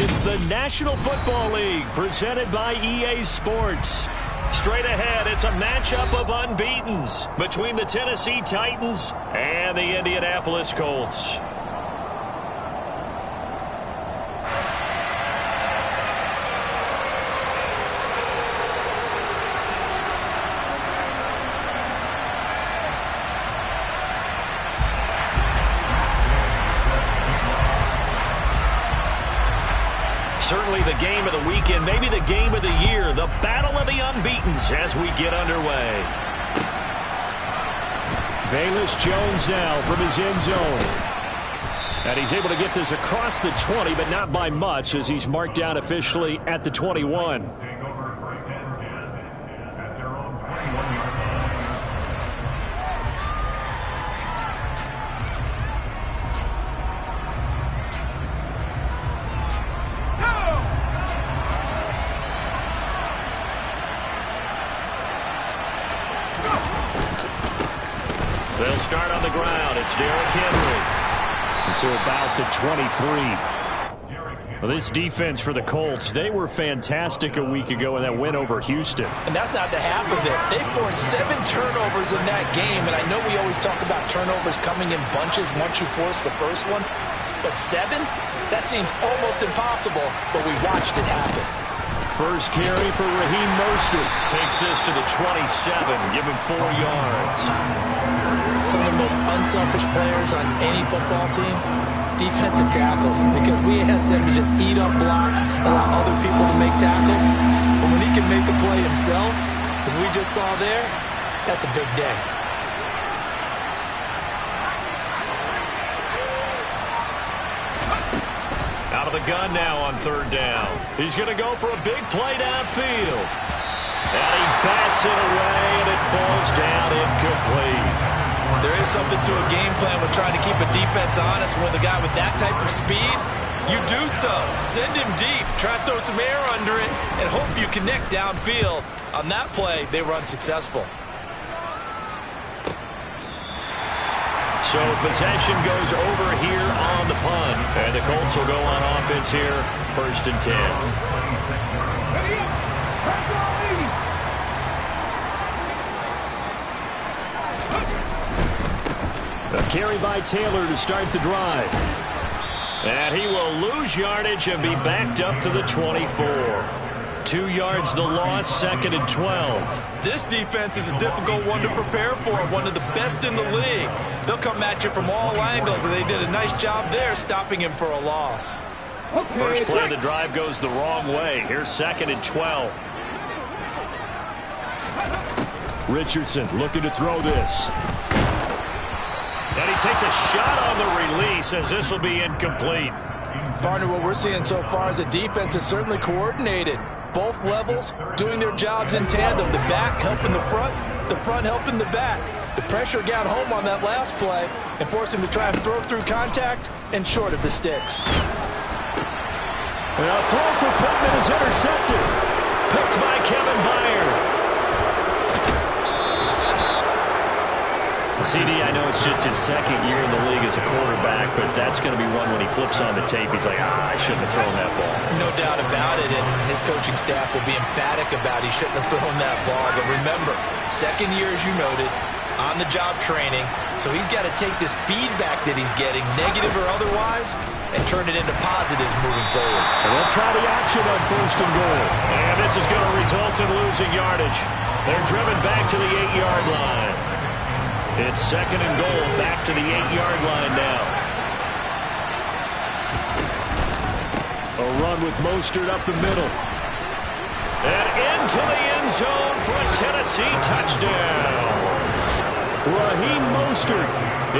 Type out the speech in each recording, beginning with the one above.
It's the National Football League presented by EA Sports. Straight ahead, it's a matchup of unbeatens between the Tennessee Titans and the Indianapolis Colts. Certainly the game of the weekend, maybe the game of the year, the battle of the unbeatens as we get underway. Velus Jones now from his end zone. And he's able to get this across the 20, but not by much as he's marked down officially at the 21. They'll start on the ground. It's Derrick Henry to about the 23. Well, this defense for the Colts, they were fantastic a week ago in that win over Houston. And that's not the half of it. They forced 7 turnovers in that game, and I know we always talk about turnovers coming in bunches once you force the first one, but 7? That seems almost impossible, but we watched it happen. First carry for Raheem Mostert. Takes this to the 27. Give him 4 yards. Some of the most unselfish players on any football team, defensive tackles, because we ask them to just eat up blocks, allow other people to make tackles. But when he can make a play himself, as we just saw there, that's a big day. Out of the gun now on 3rd down. He's going to go for a big play downfield. And he bats it away, and it falls down incomplete. There is something to a game plan with trying to keep a defense honest with a guy with that type of speed. You do so. Send him deep. Try to throw some air under it and hope you connect downfield. On that play, they were unsuccessful. So possession goes over here on the punt. And the Colts will go on offense here, 1st and 10. A carry by Taylor to start the drive. And he will lose yardage and be backed up to the 24. 2 yards the loss, 2nd and 12. This defense is a difficult one to prepare for, one of the best in the league. They'll come at you from all angles, and they did a nice job there stopping him for a loss. First play of the drive goes the wrong way. Here's 2nd and 12. Richardson looking to throw this. And he takes a shot on the release as this will be incomplete. Partner, what we're seeing so far is a defense is certainly coordinated. Both levels doing their jobs in tandem. The back helping the front helping the back. The pressure got home on that last play and forced him to try and throw through contact and short of the sticks. And a throw for Pittman is intercepted. Picked by Kevin Byard. CD, I know it's just his 2nd year in the league as a quarterback, but that's going to be one when he flips on the tape. He's like, I shouldn't have thrown that ball. No doubt about it, and his coaching staff will be emphatic about he shouldn't have thrown that ball. But remember, 2nd year, as you noted, on-the-job training, so he's got to take this feedback that he's getting, negative or otherwise, and turn it into positives moving forward. And they'll try the action on 1st and goal. And this is going to result in losing yardage. They're driven back to the 8-yard line. It's 2nd and goal, back to the 8-yard line now. A run with Mostert up the middle. And into the end zone for a Tennessee touchdown. Raheem Mostert,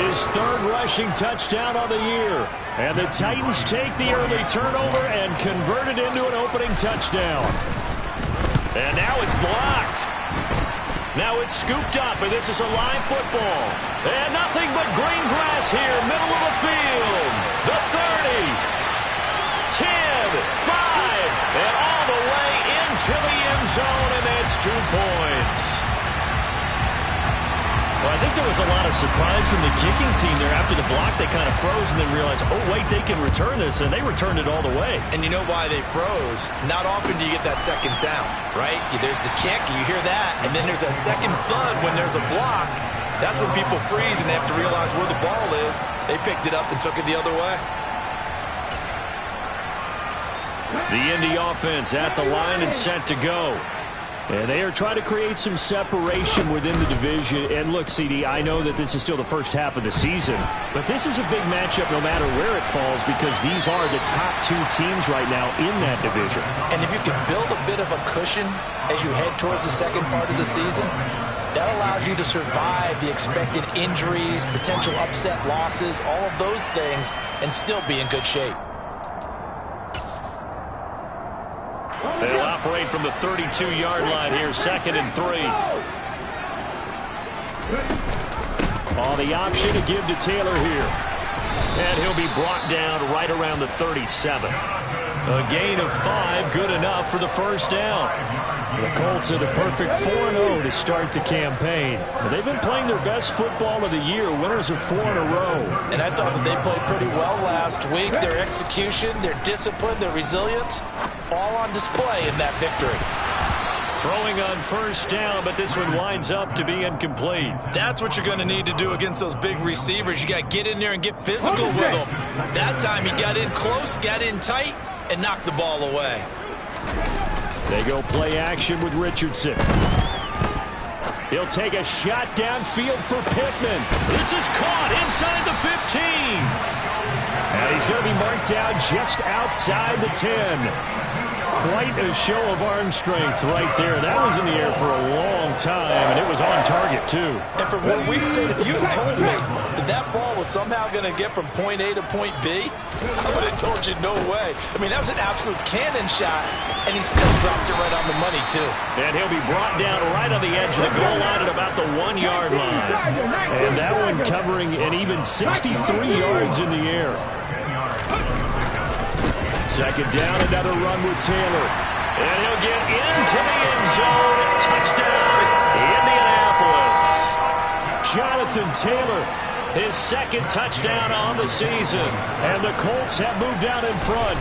his 3rd rushing touchdown of the year. And the Titans take the early turnover and convert it into an opening touchdown. And now it's blocked. Now it's scooped up, and this is a live football. And nothing but green grass here, middle of the field. The 30, 10, 5, and all the way into the end zone, and it's 2 points. Well, I think there was a lot of surprise from the kicking team there. After the block, they kind of froze and then realized, oh, wait, they can return this, and they returned it all the way. And you know why they froze? Not often do you get that second sound, right? There's the kick, you hear that, and then there's that second thud when there's a block. That's when people freeze and they have to realize where the ball is. They picked it up and took it the other way. The Indy offense at the line and set to go. And they are trying to create some separation within the division. And look, CD, I know that this is still the first half of the season, but this is a big matchup no matter where it falls because these are the top two teams right now in that division. And if you can build a bit of a cushion as you head towards the second part of the season, that allows you to survive the expected injuries, potential upset losses, all of those things, and still be in good shape. They'll operate from the 32-yard line here, 2nd and 3. On the option to give to Taylor here. And he'll be brought down right around the 37. A gain of 5, good enough for the first down. The Colts are the perfect 4-0 to start the campaign. They've been playing their best football of the year, winners of 4 in a row. And I thought that they played pretty well last week. Their execution, their discipline, their resilience, all on display in that victory. Throwing on first down, but this one winds up to be incomplete. That's what you're going to need to do against those big receivers. You got to get in there and get physical with them. That time he got in close, got in tight, and knocked the ball away. They go play action with Richardson. He'll take a shot downfield for Pittman. This is caught inside the 15. And he's going to be marked down just outside the 10. Quite a show of arm strength right there. That was in the air for a long time, and it was on target, too. And from what we said, if you had told me that that ball was somehow going to get from point A to point B, I would have told you no way. I mean, that was an absolute cannon shot, and he still dropped it right on the money, too. And he'll be brought down right on the edge of the goal line at about the 1-yard line. And that one covering an even 63 yards in the air. Second down, another run with Taylor. And he'll get into the end zone. Touchdown, Indianapolis. Jonathan Taylor, his second touchdown on the season. And the Colts have moved out in front.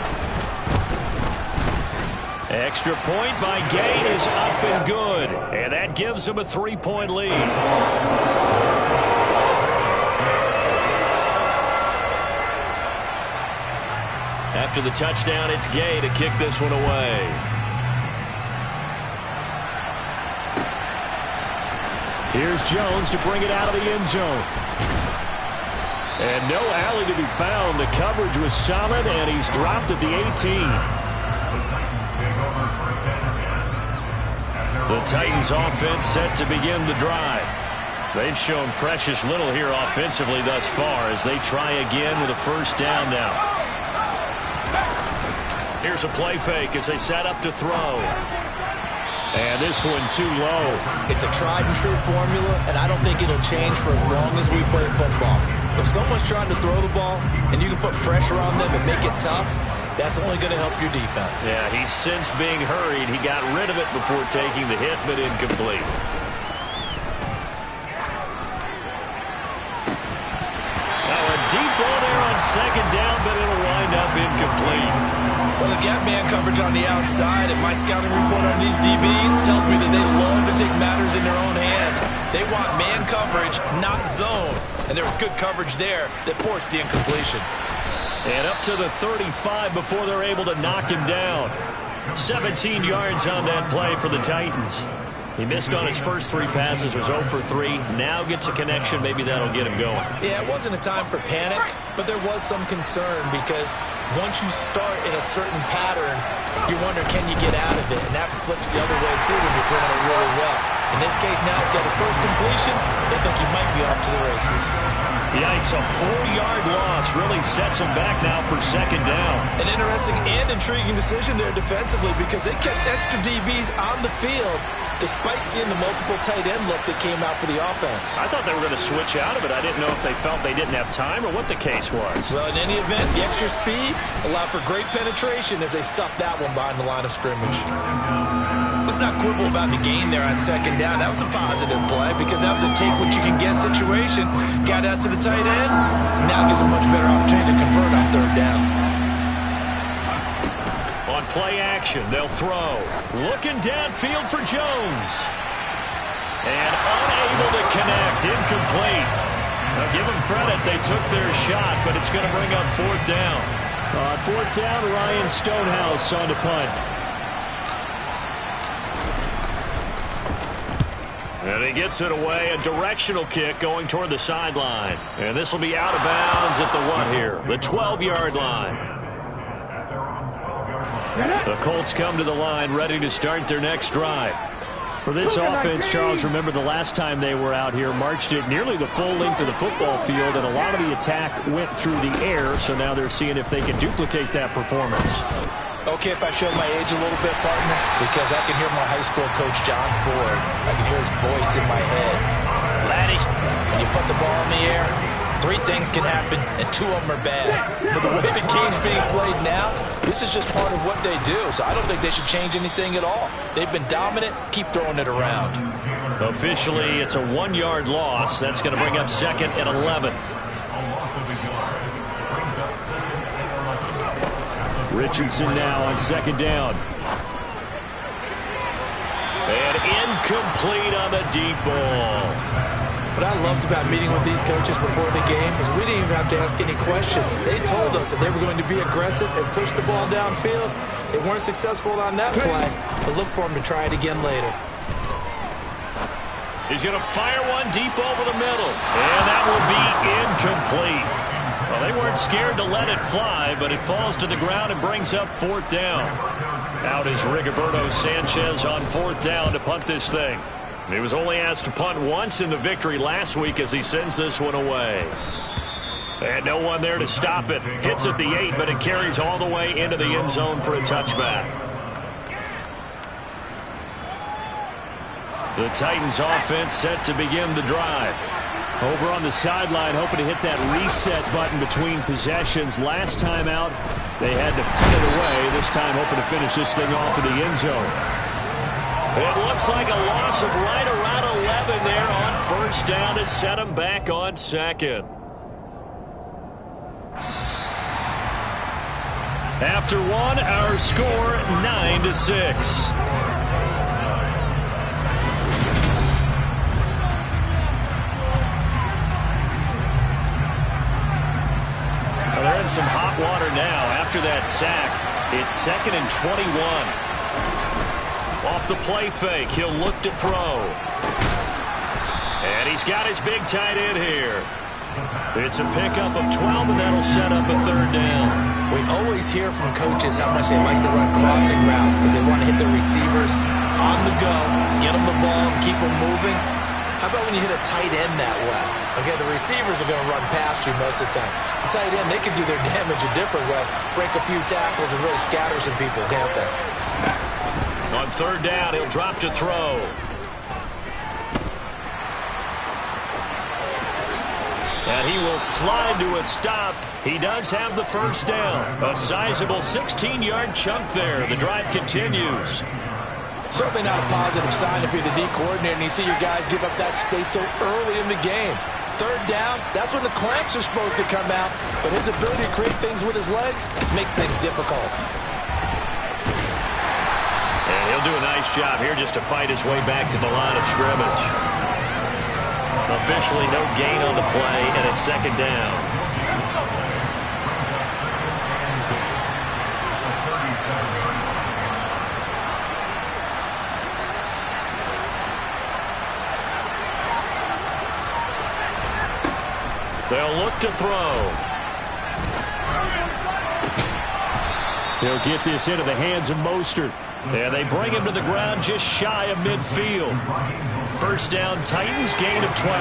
Extra point by Gain is up and good. And that gives them a 3-point lead. After the touchdown, it's Gay to kick this one away. Here's Jones to bring it out of the end zone. And no alley to be found. The coverage was solid, and he's dropped at the 18. The Titans offense set to begin the drive. They've shown precious little here offensively thus far as they try again with a first down now. Here's a play fake as they set up to throw. And this one too low. It's a tried and true formula, and I don't think it'll change for as long as we play football. If someone's trying to throw the ball and you can put pressure on them and make it tough, that's only going to help your defense. Yeah, he's since being hurried. He got rid of it before taking the hit, but incomplete. Now a deep ball there on second down, but it'll wind up incomplete. Well, they've got man coverage on the outside, and my scouting report on these DBs tells me that they love to take matters in their own hands. They want man coverage, not zone. And there was good coverage there that forced the incompletion. And up to the 35 before they're able to knock him down. 17 yards on that play for the Titans. He missed on his first 3 passes, was 0 for 3. Now gets a connection. Maybe that'll get him going. Yeah, it wasn't a time for panic, but there was some concern because once you start in a certain pattern, you wonder, can you get out of it? And that flips the other way, too, when you're throwing it really well. In this case, now he's got his first completion. They think he might be off to the races. Yikes, a 4-yard loss really sets him back now for second down. An interesting and intriguing decision there defensively because they kept extra DBs on the field despite seeing the multiple tight end look that came out for the offense. I thought they were going to switch out of it. I didn't know if they felt they didn't have time or what the case was. Well, in any event, the extra speed allowed for great penetration as they stuffed that one behind the line of scrimmage. Let's not quibble about the gain there on second down. That was a positive play because that was a take-what-you-can-get situation. Got out to the tight end. Now gives a much better opportunity to convert on third down. On play action, they'll throw. Looking downfield for Jones. And unable to connect. Incomplete. Now give them credit. They took their shot, but it's going to bring up fourth down. On fourth down, Ryan Stonehouse on to punt. And he gets it away. A directional kick going toward the sideline. And this will be out of bounds at the what here? The 12-yard line. The Colts come to the line ready to start their next drive. For this offense, Charles, remember the last time they were out here, marched it nearly the full length of the football field, and a lot of the attack went through the air, so now they're seeing if they can duplicate that performance. Okay, if I show my age a little bit, partner, because I can hear my high school coach, John Ford. I can hear his voice in my head. Laddie, when you put the ball in the air, 3 things can happen, and 2 of them are bad. But the way the game's being played now, this is just part of what they do. So I don't think they should change anything at all. They've been dominant. Keep throwing it around. Officially, it's a 1-yard loss. That's going to bring up second and 11. Richardson now on second down. And incomplete on the deep ball. What I loved about meeting with these coaches before the game is we didn't even have to ask any questions. They told us that they were going to be aggressive and push the ball downfield. They weren't successful on that play, but look for them to try it again later. He's going to fire one deep over the middle. And that will be incomplete. Well, they weren't scared to let it fly, but it falls to the ground and brings up fourth down. Out is Rigoberto Sanchez on fourth down to punt this thing. He was only asked to punt once in the victory last week as he sends this one away. And no one there to stop it. Hits at the 8, but it carries all the way into the end zone for a touchback. The Titans offense set to begin the drive. Over on the sideline, hoping to hit that reset button between possessions. Last time out, they had to put it away. This time hoping to finish this thing off in the end zone. It looks like a loss of right around 11 there on first down to set them back on second. After one, our score 9-6. Well, they're in some hot water now. After that sack, it's second and 21. Off the play fake, he'll look to throw. And he's got his big tight end here. It's a pickup of 12, and that'll set up a third down. We always hear from coaches how much they like to run crossing routes because they want to hit their receivers on the go, get them the ball, keep them moving. How about when you hit a tight end that way? Okay, the receivers are going to run past you most of the time. The tight end, they can do their damage a different way, break a few tackles and really scatter some people, can't they? On third down, he'll drop to throw. And he will slide to a stop. He does have the first down. A sizable 16-yard chunk there. The drive continues. Certainly not a positive sign if you're the D coordinator and you see your guys give up that space so early in the game. Third down, that's when the clamps are supposed to come out. But his ability to create things with his legs makes things difficult. And he'll do a nice job here just to fight his way back to the line of scrimmage. Officially no gain on the play, and it's second down. They'll look to throw. He'll get this into the hands of Mostert. And they bring him to the ground just shy of midfield. First down, Titans, gain of 12.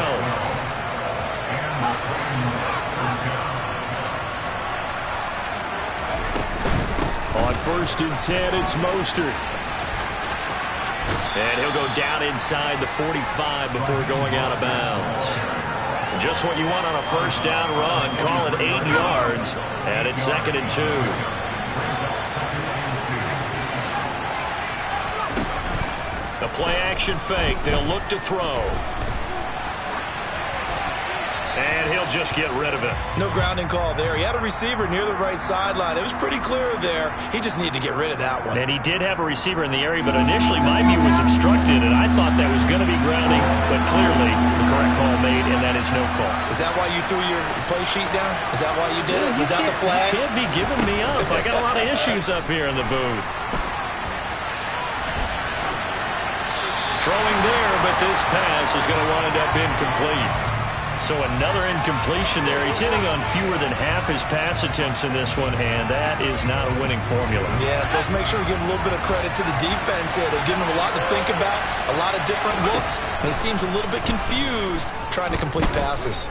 On first and 10, it's Mostert. And he'll go down inside the 45 before going out of bounds. Just what you want on a first down run. Call it 8 yards. And it's second and 2. Play action fake. They'll look to throw. And he'll just get rid of it. No grounding call there. He had a receiver near the right sideline. It was pretty clear there. He just needed to get rid of that one. And he did have a receiver in the area, but initially my view was obstructed, and I thought that was going to be grounding, but clearly the correct call made, and that is no call. Is that why you threw your play sheet down? Is that why you did it? Was that the flag? You can't be giving me up. I got a lot of issues up here in the booth. Throwing there, but this pass is going to wind up incomplete. So another incompletion there. He's hitting on fewer than half his pass attempts in this one, and that is not a winning formula. Yes, let's make sure we give a little bit of credit to the defense here. They're giving him a lot to think about, a lot of different looks, and he seems a little bit confused trying to complete passes.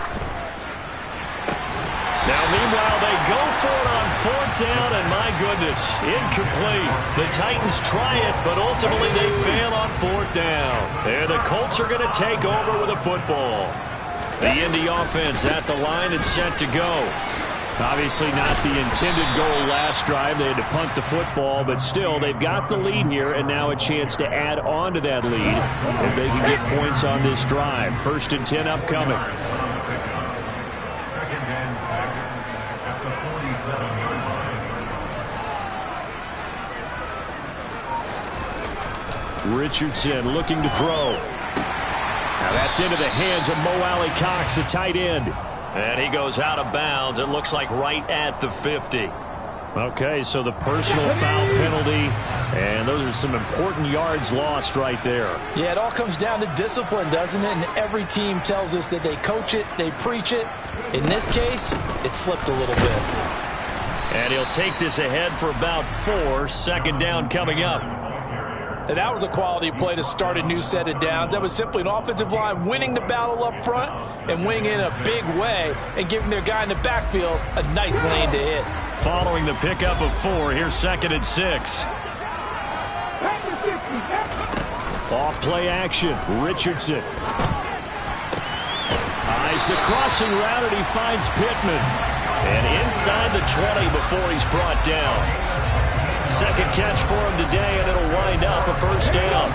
Now, meanwhile, they go for it on fourth down, and my goodness, incomplete. The Titans try it, but ultimately they fail on fourth down. And the Colts are going to take over with a football. The Indy offense at the line and set to go. Obviously not the intended goal last drive. They had to punt the football, but still, they've got the lead here, and now a chance to add on to that lead if they can get points on this drive. 1st and 10 upcoming. Richardson looking to throw. Now that's into the hands of Mo Alley-Cox, the tight end. And he goes out of bounds. It looks like right at the 50. Okay, so the personal foul penalty, and those are some important yards lost right there. Yeah, it all comes down to discipline, doesn't it? And every team tells us that they coach it, they preach it. In this case, it slipped a little bit. And he'll take this ahead for about 4. 2nd down coming up. And that was a quality play to start a new set of downs. That was simply an offensive line winning the battle up front and winning in a big way and giving their guy in the backfield a nice lane to hit. Following the pickup of 4, here's 2nd and 6. Off play action, Richardson. Eyes the crossing route, and he finds Pittman. And inside the 20 before he's brought down. 2nd catch for him today, and it'll wind up a 1st down.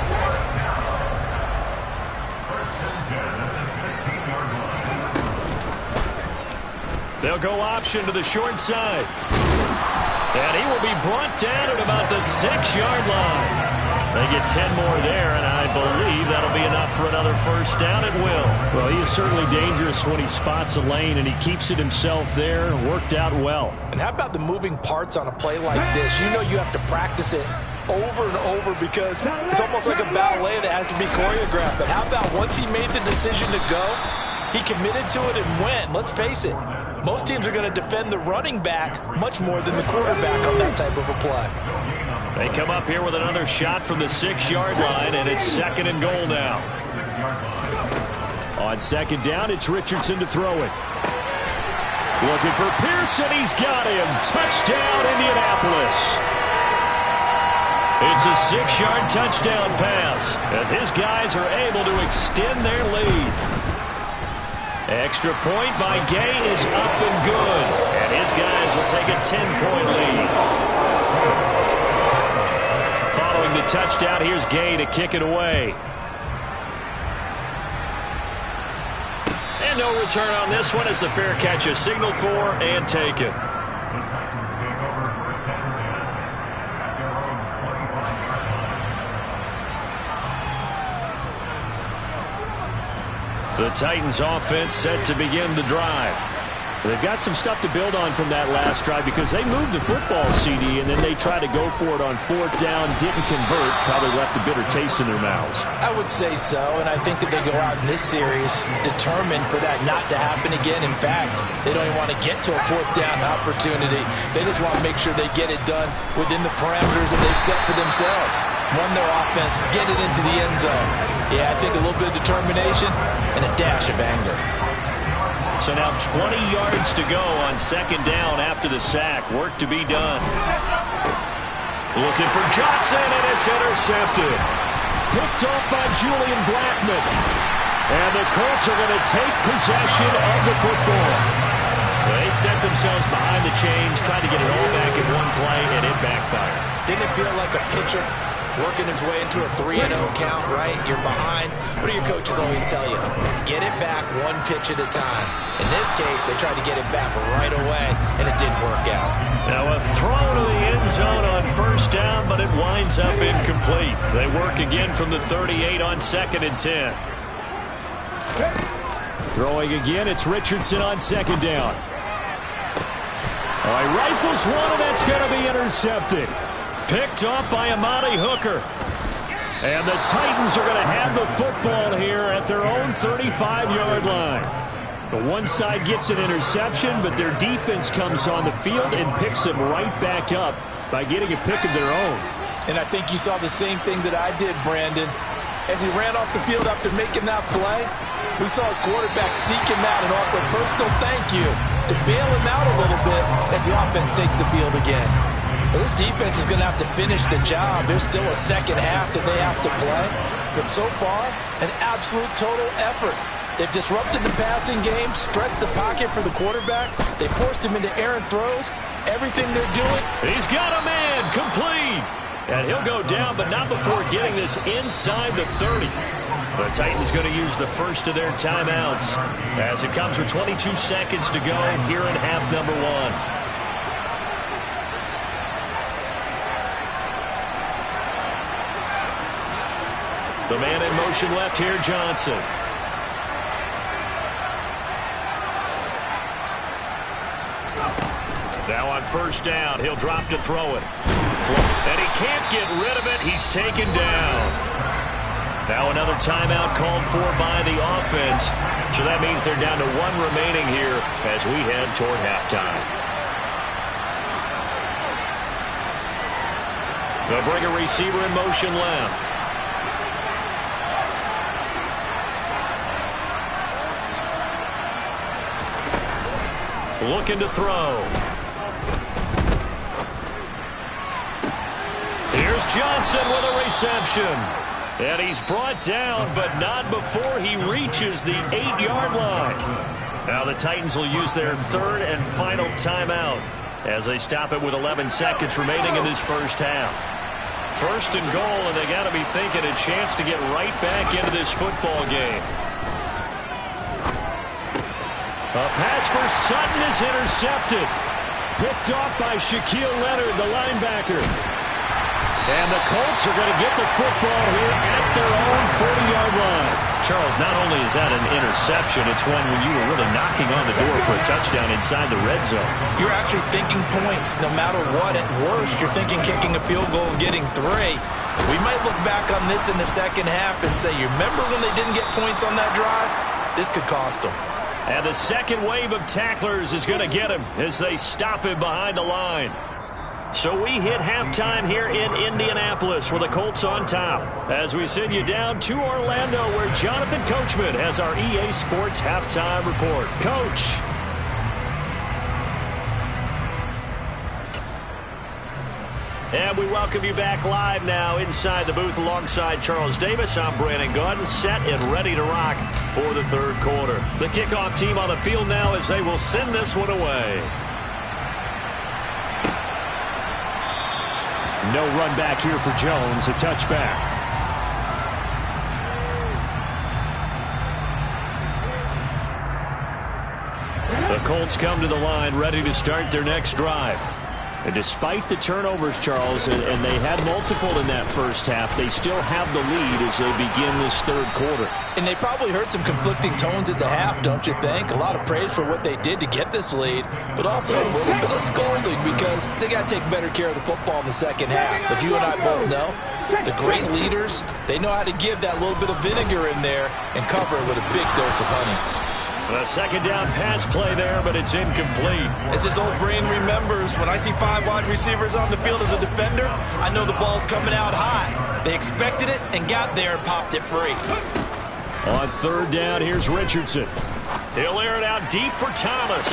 They'll go option to the short side. And he will be brought down at about the 6-yard line. They get 10 more there, and I believe that'll be enough for another 1st down. It will. Well, he is certainly dangerous when he spots a lane, and he keeps it himself there. Worked out well. And how about the moving parts on a play like this? You know you have to practice it over and over because it's almost like a ballet that has to be choreographed. But how about once he made the decision to go, he committed to it and went. Let's face it, most teams are going to defend the running back much more than the quarterback on that type of a play. They come up here with another shot from the 6-yard line, and it's 2nd and goal now. On 2nd down, it's Richardson to throw it. Looking for Pearson. He's got him. Touchdown, Indianapolis. It's a 6-yard touchdown pass as his guys are able to extend their lead. Extra point by Gay is up and good, and his guys will take a 10-point lead. Following the touchdown, here's Gay to kick it away. And no return on this one as the fair catch is signaled for and taken. The Titans offense set to begin the drive. They've got some stuff to build on from that last drive because they moved the football, CD, and then they tried to go for it on 4th down, didn't convert, probably left a bitter taste in their mouths. I would say so, and I think that they go out in this series determined for that not to happen again. In fact, they don't even want to get to a 4th down opportunity. They just want to make sure they get it done within the parameters that they've set for themselves. Run their offense, get it into the end zone. Yeah, I think a little bit of determination and a dash of anger. So now 20 yards to go on 2nd down after the sack. Work to be done. Looking for Johnson, and it's intercepted. Picked off by Julian Blackmon. And the Colts are going to take possession of the football. They set themselves behind the chains, trying to get it all back in one play, and it backfired. Didn't it feel like a pitcher working his way into a 3-0 count, right? You're behind. What do your coaches always tell you? Get it back one pitch at a time. In this case, they tried to get it back right away, and it didn't work out. Now a throw to the end zone on first down, but it winds up incomplete. They work again from the 38 on 2nd and 10. Throwing again, it's Richardson on 2nd down. All right, rifles one, and that's going to be intercepted. Picked off by Amani Hooker. And the Titans are going to have the football here at their own 35-yard line. The one side gets an interception, but their defense comes on the field and picks them right back up by getting a pick of their own. And I think you saw the same thing that I did, Brandon. As he ran off the field after making that play, we saw his quarterback seek him out and offer a personal thank you to bail him out a little bit as the offense takes the field again. Well, this defense is going to have to finish the job. There's still a second half that they have to play. But so far, an absolute total effort. They've disrupted the passing game, stressed the pocket for the quarterback. They forced him into errant throws. Everything they're doing. He's got a man, complete. And he'll go down, but not before getting this inside the 30. The Titans going to use the first of their timeouts as it comes with 22 seconds to go here in half number 1. The man in motion left here, Johnson. Now on first down, he'll drop to throw it. And he can't get rid of it. He's taken down. Now another timeout called for by the offense. So that means they're down to 1 remaining here as we head toward halftime. They'll bring a receiver in motion left. Looking to throw. Here's Johnson with a reception. And he's brought down, but not before he reaches the 8-yard line. Now the Titans will use their 3rd and final timeout as they stop it with 11 seconds remaining in this first half. 1st and goal, and they got to be thinking a chance to get right back into this football game. A pass for Sutton is intercepted. Picked off by Shaquille Leonard, the linebacker. And the Colts are going to get the football here at their own 40-yard line. Charles, not only is that an interception, it's one when you were really knocking on the door for a touchdown inside the red zone. You're actually thinking points no matter what. At worst, you're thinking kicking a field goal and getting 3. We might look back on this in the second half and say, you remember when they didn't get points on that drive? This could cost them. And the second wave of tacklers is going to get him as they stop him behind the line. So we hit halftime here in Indianapolis with the Colts on top as we send you down to Orlando where Jonathan Coachman has our EA Sports halftime report. Coach. And we welcome you back live now inside the booth alongside Charles Davis. I'm Brandon Gordon, set and ready to rock for the 3rd quarter. The kickoff team on the field now as they will send this one away. No run back here for Jones, a touchback. The Colts come to the line ready to start their next drive. And despite the turnovers, Charles, and they had multiple in that first half, they still have the lead as they begin this 3rd quarter. And they probably heard some conflicting tones at the half, don't you think? A lot of praise for what they did to get this lead, but also a little bit of scolding because they got to take better care of the football in the second half. But you and I both know the great leaders, they know how to give that little bit of vinegar in there and cover it with a big dose of honey. A second down pass play there, but it's incomplete. As his old brain remembers, when I see 5 wide receivers on the field as a defender, I know the ball's coming out high. They expected it and got there and popped it free. On 3rd down, here's Richardson. He'll air it out deep for Thomas.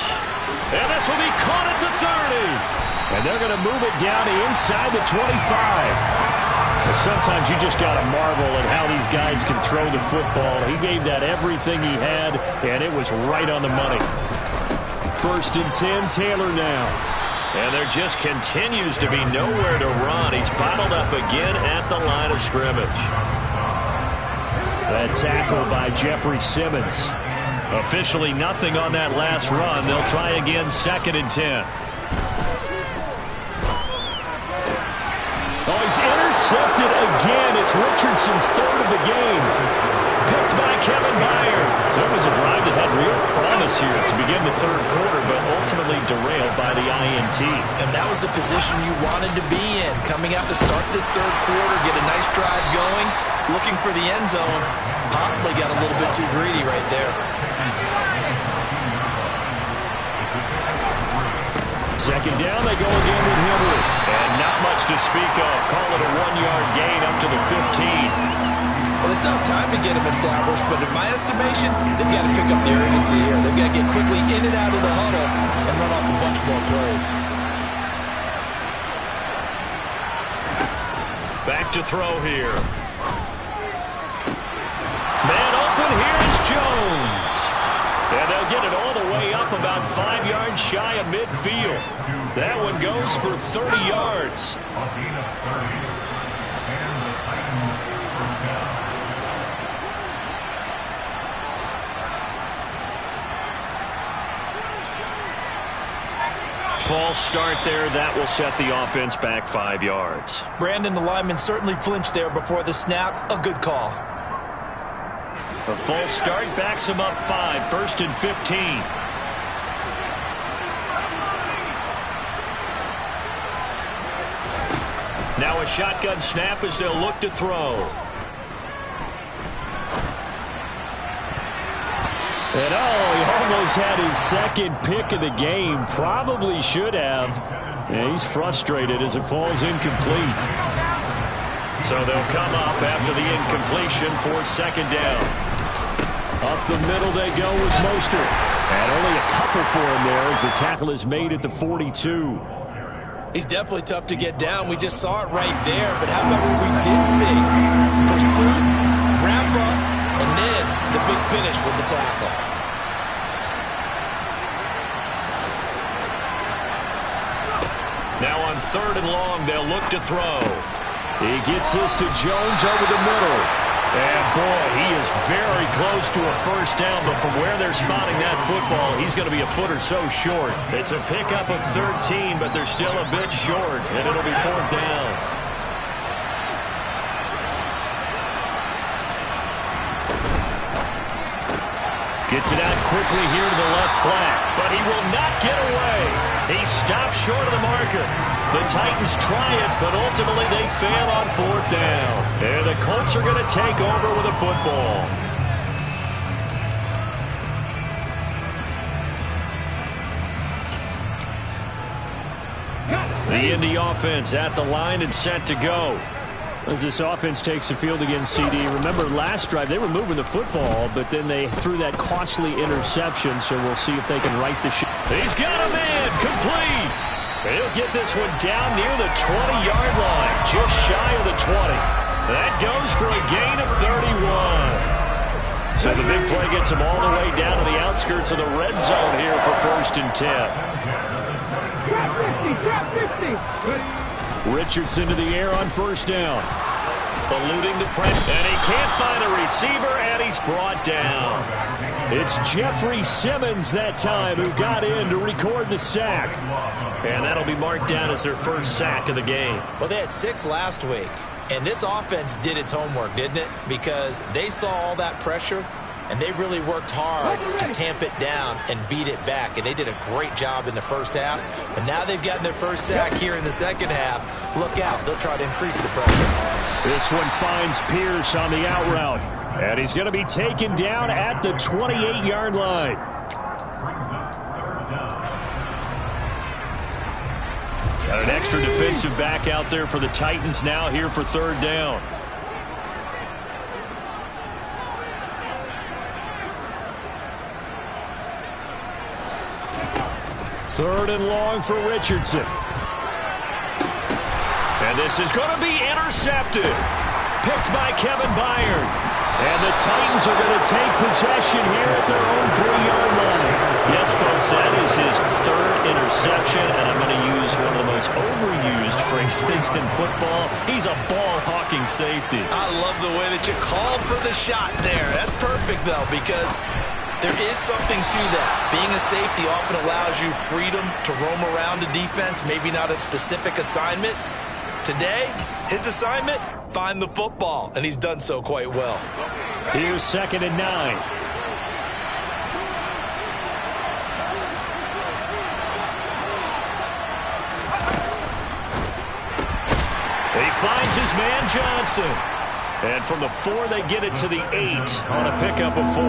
And this will be caught at the 30. And they're going to move it down to inside the 25. Well, sometimes you just got to marvel at how these guys can throw the football. He gave that everything he had, and it was right on the money. 1st and 10, Taylor now. And there just continues to be nowhere to run. He's bottled up again at the line of scrimmage. That tackle by Jeffrey Simmons. Officially nothing on that last run. They'll try again, 2nd and 10. Oh, he's intercepted again. It's Richardson's 3rd of the game. Picked by Kevin Byard. So it was a drive that had real promise here to begin the 3rd quarter, but ultimately derailed by the INT. And that was the position you wanted to be in. Coming out to start this 3rd quarter, get a nice drive going, looking for the end zone. Possibly got a little bit too greedy right there. 2nd down, they go again with Henry. And not much to speak of. Call it a 1-yard gain up to the 15. Well, they still have time to get him established, but in my estimation, they've got to pick up the urgency here. They've got to get quickly in and out of the huddle and run off a bunch more plays. Back to throw here. Man open, here's Jones. And they'll get it all the way up about 5 yards shy of midfield. That one goes for 30 yards. False start there. That will set the offense back 5 yards. Brandon, the lineman certainly flinched there before the snap. A good call. A false start backs him up 5. 1st and 15. Now a shotgun snap as they'll look to throw. And he almost had his 2nd pick of the game. Probably should have. And he's frustrated as it falls incomplete. So they'll come up after the incompletion for 2nd down. Up the middle they go with Mostert. And only a couple for him there as the tackle is made at the 42. He's definitely tough to get down. We just saw it right there. But how about what we did see? Pursuit, wrap up, and then the big finish with the tackle. Now on 3rd and long, they'll look to throw. He gets this to Jones over the middle. And boy, he is very close to a 1st down, but from where they're spotting that football, he's going to be a foot or so short. It's a pickup of 13, but they're still a bit short, and it'll be 4th down. Gets it out quickly here to the left flat, but he will not get away. He stops short of the marker. The Titans try it, but ultimately they fail on 4th down. And the Colts are going to take over with a football. The Indy offense at the line and set to go. As this offense takes the field against CD. Remember last drive they were moving the football, but then they threw that costly interception, so we'll see if they can right the ship. He's got a man, complete. He'll get this one down near the 20-yard line, just shy of the 20. That goes for a gain of 31. So the big play gets him all the way down to the outskirts of the red zone here for 1st and 10. Richardson to the air on 1st down. Eluding the press, and he can't find a receiver, and he's brought down. It's Jeffrey Simmons that time who got in to record the sack. And that'll be marked down as their 1st sack of the game. Well, they had 6 last week, and this offense did its homework, didn't it? Because they saw all that pressure, and they really worked hard to tamp it down and beat it back. And they did a great job in the 1st half. But now they've gotten their 1st sack here in the 2nd half. Look out. They'll try to increase the pressure. This one finds Pierce on the out route. And he's going to be taken down at the 28-yard line. Got an extra defensive back out there for the Titans now here for 3rd down. Third and long for Richardson. And this is going to be intercepted. Picked by Kevin Byard. And the Titans are going to take possession here at their own 3-yard line. Yes, folks, that is his third interception, and I'm going to use one of the most overused phrases in football. He's a ball-hawking safety. I love the way that you called for the shot there. That's perfect, though, because there is something to that. Being a safety often allows you freedom to roam around the defense, maybe not a specific assignment. Today, his assignment, find the football, and he's done so quite well. Here's 2nd and 9. He finds his man Johnson. And from the 4, they get it to the 8 on a pickup of 4.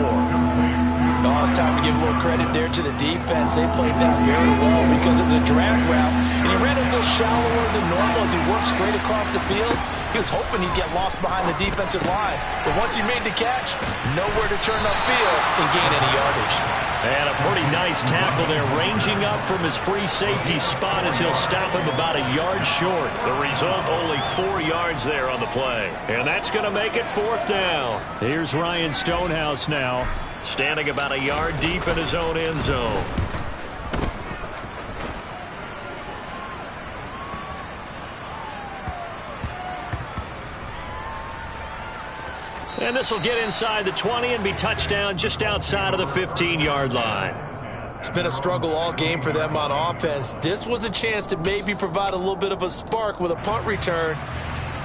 Oh, it's time to give a little credit there to the defense. They played that very well because it was a drag route, and he ran a little shallower than normal as he worked straight across the field. He was hoping he'd get lost behind the defensive line, but once he made the catch, nowhere to turn upfield and gain any yardage. And a pretty nice tackle there, ranging up from his free safety spot as he'll stop him about a yard short. The result, only 4 yards there on the play. And that's going to make it 4th down. Here's Ryan Stonehouse now, standing about a yard deep in his own end zone. And this will get inside the 20 and be touchdown just outside of the 15-yard line. It's been a struggle all game for them on offense. This was a chance to maybe provide a little bit of a spark with a punt return.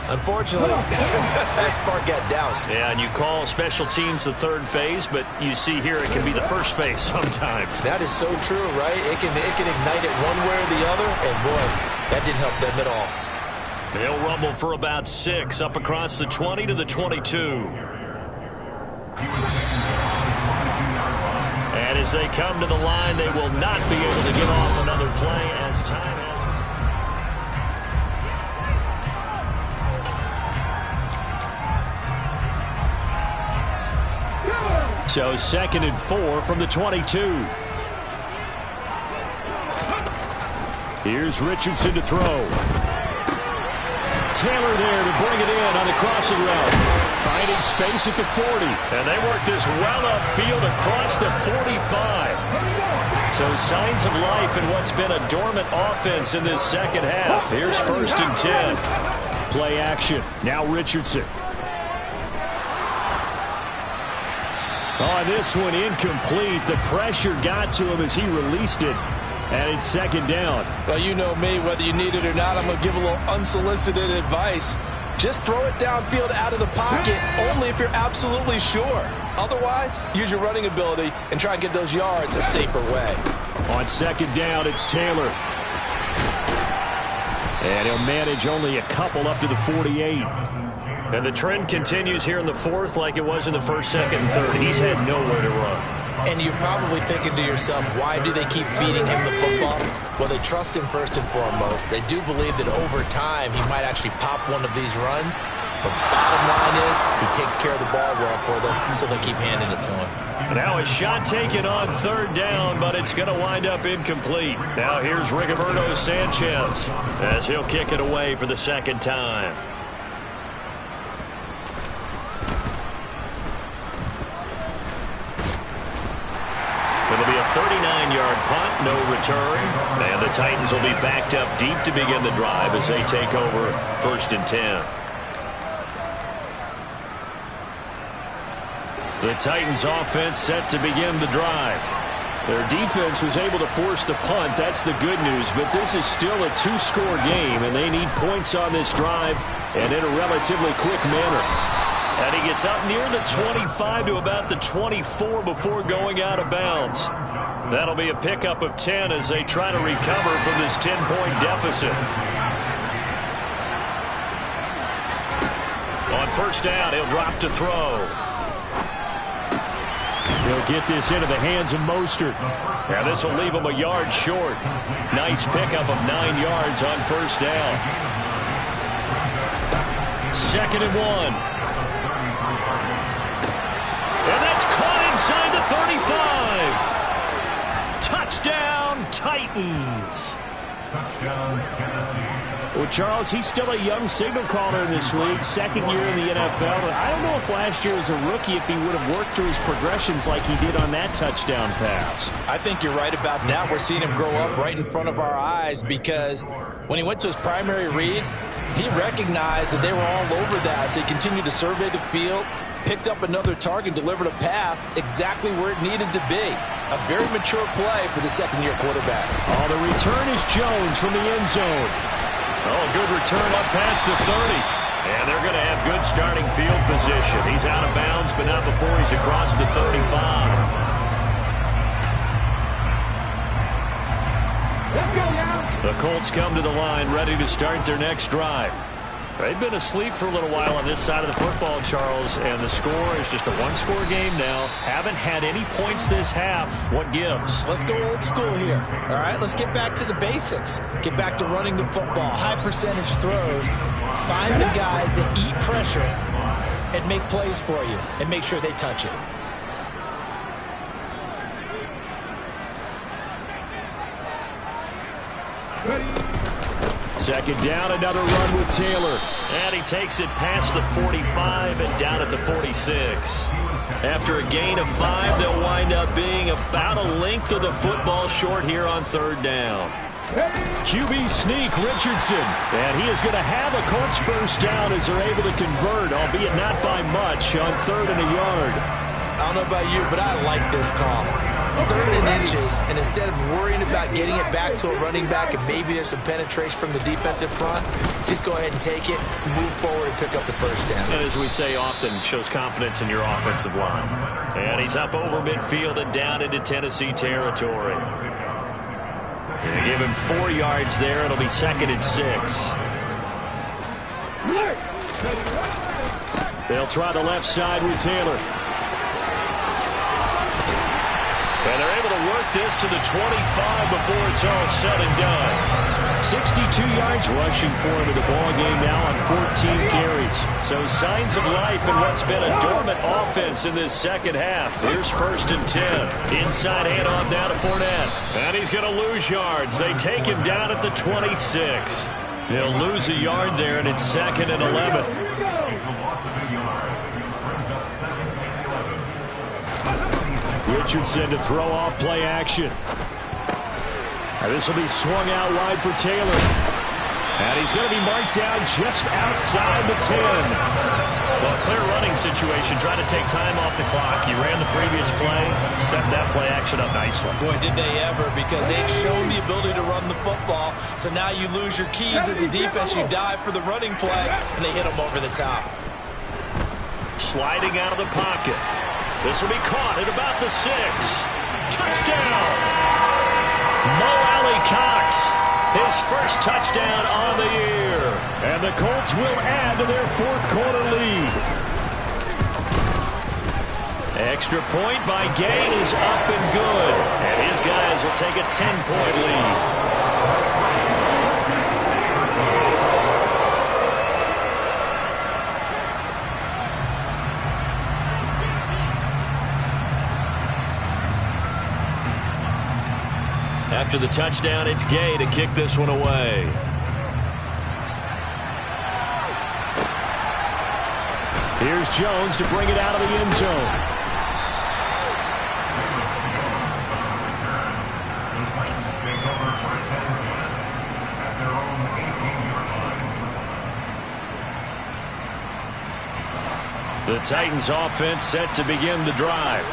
Unfortunately, that spark got doused. Yeah, and you call special teams the 3rd phase, but you see here it can be the 1st phase sometimes. That is so true, right? It can ignite it one way or the other, and boy, that didn't help them at all. They'll rumble for about 6 up across the 20 to the 22. And as they come to the line, they will not be able to get off another play as time has. So 2nd and 4 from the 22. Here's Richardson to throw. Taylor there to bring it in on the crossing route. Finding space at the 40. And they work this well upfield across the 45. So signs of life in what's been a dormant offense in this 2nd half. Here's 1st and 10. Play action. Now Richardson. On this one, incomplete. The pressure got to him as he released it. And it's 2nd down. Well, you know me, whether you need it or not, I'm going to give a little unsolicited advice. Just throw it downfield out of the pocket, only if you're absolutely sure. Otherwise, use your running ability and try and get those yards a safer way. On 2nd down, it's Taylor. And he'll manage only a couple up to the 48. And the trend continues here in the 4th like it was in the 1st, 2nd, and 3rd. He's had nowhere to run. And you're probably thinking to yourself, why do they keep feeding him the football? Well, they trust him first and foremost. They do believe that over time he might actually pop one of these runs. But bottom line is he takes care of the ball well for them, so they'll keep handing it to him. Now a shot taken on 3rd down, but it's going to wind up incomplete. Now here's Rigoberto Sanchez as he'll kick it away for the 2nd time. It'll be a 39-yard punt, no return. And the Titans will be backed up deep to begin the drive as they take over 1st and 10. The Titans offense set to begin the drive. Their defense was able to force the punt. That's the good news. But this is still a 2-score game, and they need points on this drive and in a relatively quick manner. And he gets up near the 25 to about the 24 before going out of bounds. That'll be a pickup of 10 as they try to recover from this 10-point deficit. On 1st down, he'll drop to throw. He'll get this into the hands of Mostert. Now this will leave him a yard short. Nice pickup of 9 yards on 1st down. 2nd and 1. And that's caught inside the 35. Touchdown, Titans. Well, Charles, he's still a young signal caller in this league, second year in the NFL. But I don't know if last year as a rookie if he would have worked through his progressions like he did on that touchdown pass. I think you're right about that. We're seeing him grow up right in front of our eyes because when he went to his primary read, he recognized that they were all over that. So he continued to survey the field, picked up another target, delivered a pass exactly where it needed to be. A very mature play for the second-year quarterback. Oh, the return is Jones from the end zone. Oh, good return up past the 30. And they're going to have good starting field position. He's out of bounds, but not before he's across the 35. The Colts come to the line, ready to start their next drive. They've been asleep for a little while on this side of the football, Charles, and the score is just a one-score game now. Haven't had any points this half. What gives? Let's go old school here. All right, let's get back to the basics. Get back to running the football, high percentage throws. Find the guys that eat pressure and make plays for you and make sure they touch it. Second down, another run with Taylor. And he takes it past the 45 and down at the 46. After a gain of 5, they'll wind up being about a length of the football short here on third down. QB sneak, Richardson. And he is going to have a Colts first down as they're able to convert, albeit not by much, on 3rd and a yard. I don't know about you, but I like this call. 3rd and inches, and instead of worrying about getting it back to a running back and maybe there's some penetration from the defensive front, just go ahead and take it, move forward, and pick up the first down. And as we say often, shows confidence in your offensive line. And he's up over midfield and down into Tennessee territory. They give him 4 yards there. It'll be 2nd and 6. They'll try the left side with Taylor. And they're able to work this to the 25 before it's all said and done. 62 yards rushing for him in the ball game now on 14 carries. So signs of life in what's been a dormant offense in this second half. Here's 1st and 10. Inside handoff down to Fournette. And he's going to lose yards. They take him down at the 26. He'll lose a yard there, and it's 2nd and 11. Richardson to throw off play action. And this will be swung out wide for Taylor. And he's going to be marked down just outside the 10. Well, clear running situation. Trying to take time off the clock. He ran the previous play, set that play action up nicely. Boy, did they ever, because they'd shown the ability to run the football. So now you lose your keys as a defense. You dive for the running play, and they hit them over the top. Sliding out of the pocket. This will be caught at about the 6. Touchdown! Mo Alley-Cox, his first touchdown on the year. And the Colts will add to their 4th quarter lead. Extra point by Gain is up and good. And his guys will take a 10-point lead. After the touchdown, it's Gay to kick this one away. Here's Jones to bring it out of the end zone. The Titans offense set to begin the drive.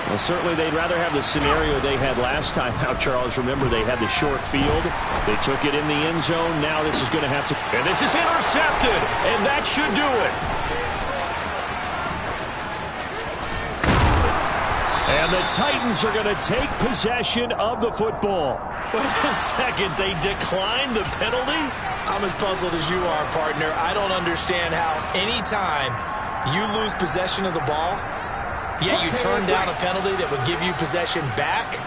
Well, certainly they'd rather have the scenario they had last time. Now, Charles, remember they had the short field. They took it in the end zone. Now this is going to have to... And this is intercepted, and that should do it. And the Titans are going to take possession of the football. Wait a second, they declined the penalty? I'm as puzzled as you are, partner. I don't understand how any time you lose possession of the ball, yet you turn down a penalty that would give you possession back.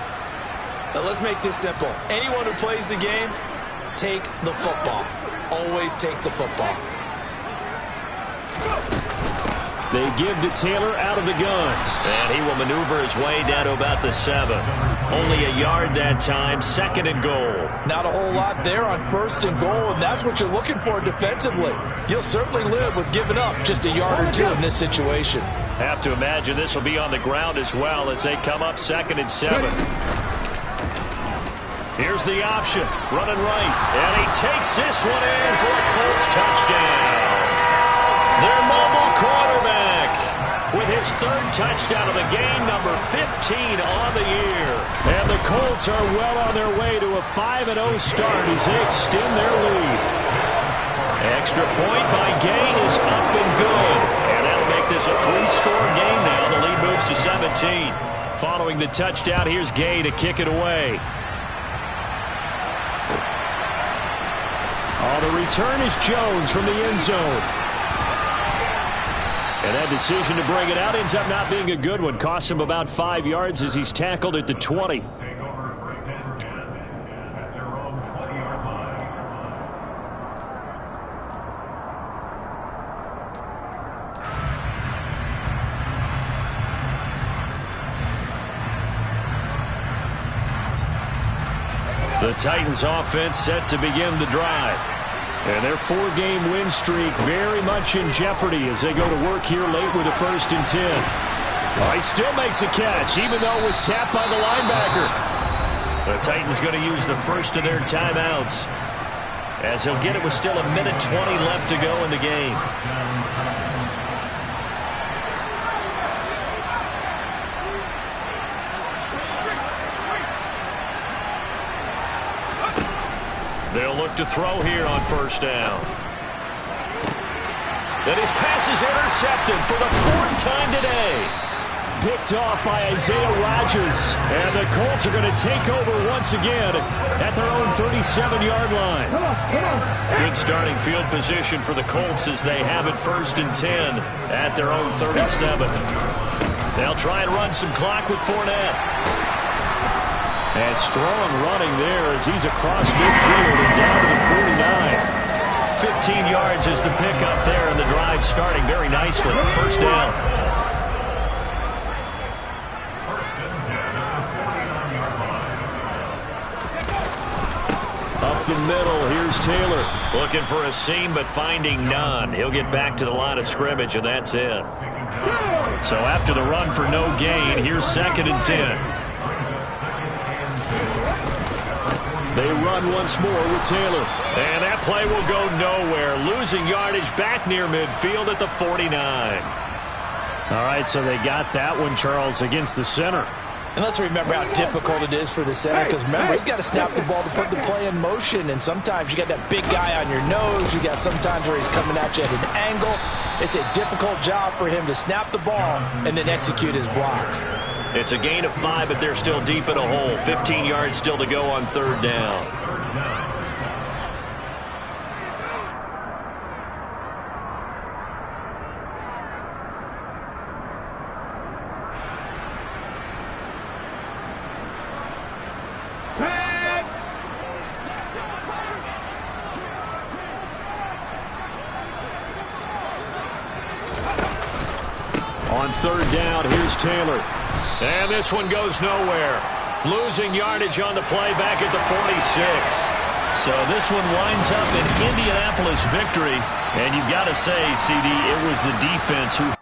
Now let's make this simple. Anyone who plays the game, take the football. Always take the football. They give to Taylor out of the gun. And he will maneuver his way down to about the 7. Only a yard that time, 2nd and goal. Not a whole lot there on 1st and goal, and that's what you're looking for defensively. You'll certainly live with giving up just a yard or 2 in this situation. Have to imagine this will be on the ground as well as they come up 2nd and 7. Here's the option, running right, and he takes this one in for a Colts touchdown. Their mobile quarterback with his 3rd touchdown of the game, number 15 on the year. And the Colts are well on their way to a 5-0 start as they extend their lead. Extra point by Gain is up and good. And that'll make this a 3-score game now. The lead moves to 17. Following the touchdown, here's Gay to kick it away. On the return is Jones from the end zone. And that decision to bring it out ends up not being a good one. Costs him about 5 yards as he's tackled at the 20. The Titans offense set to begin the drive. And their 4-game win streak very much in jeopardy as they go to work here late with a 1st and 10. Oh, he still makes a catch, even though it was tapped by the linebacker. The Titans going to use the first of their timeouts, as he'll get it with still 1:20 left to go in the game. They'll look to throw here on 1st down. Then his pass is intercepted for the 4th time today. Picked off by Isaiah Rodgers. And the Colts are going to take over once again at their own 37-yard line. Good starting field position for the Colts as they have it 1st and 10 at their own 37. They'll try and run some clock with Fournette. And strong running there as he's across midfield and down to the 49. 15 yards is the pickup there, and the drive starting very nicely. 1st down. Up the middle, here's Taylor. Looking for a seam, but finding none. He'll get back to the line of scrimmage, and that's it. So after the run for no gain, here's 2nd and 10. They run once more with Taylor. And that play will go nowhere. Losing yardage back near midfield at the 49. All right, so they got that one, Charles, against the center. And let's remember how difficult it is for the center, because remember, he's got to snap the ball to put the play in motion, and sometimes you got that big guy on your nose. You got sometimes where he's coming at you at an angle. It's a difficult job for him to snap the ball and then execute his block. It's a gain of 5, but they're still deep in a hole. 15 yards still to go on 3rd down. On 3rd down, here's Taylor. And this one goes nowhere. Losing yardage on the play back at the 46. So this one winds up an Indianapolis victory. And you've got to say, CD, it was the defense who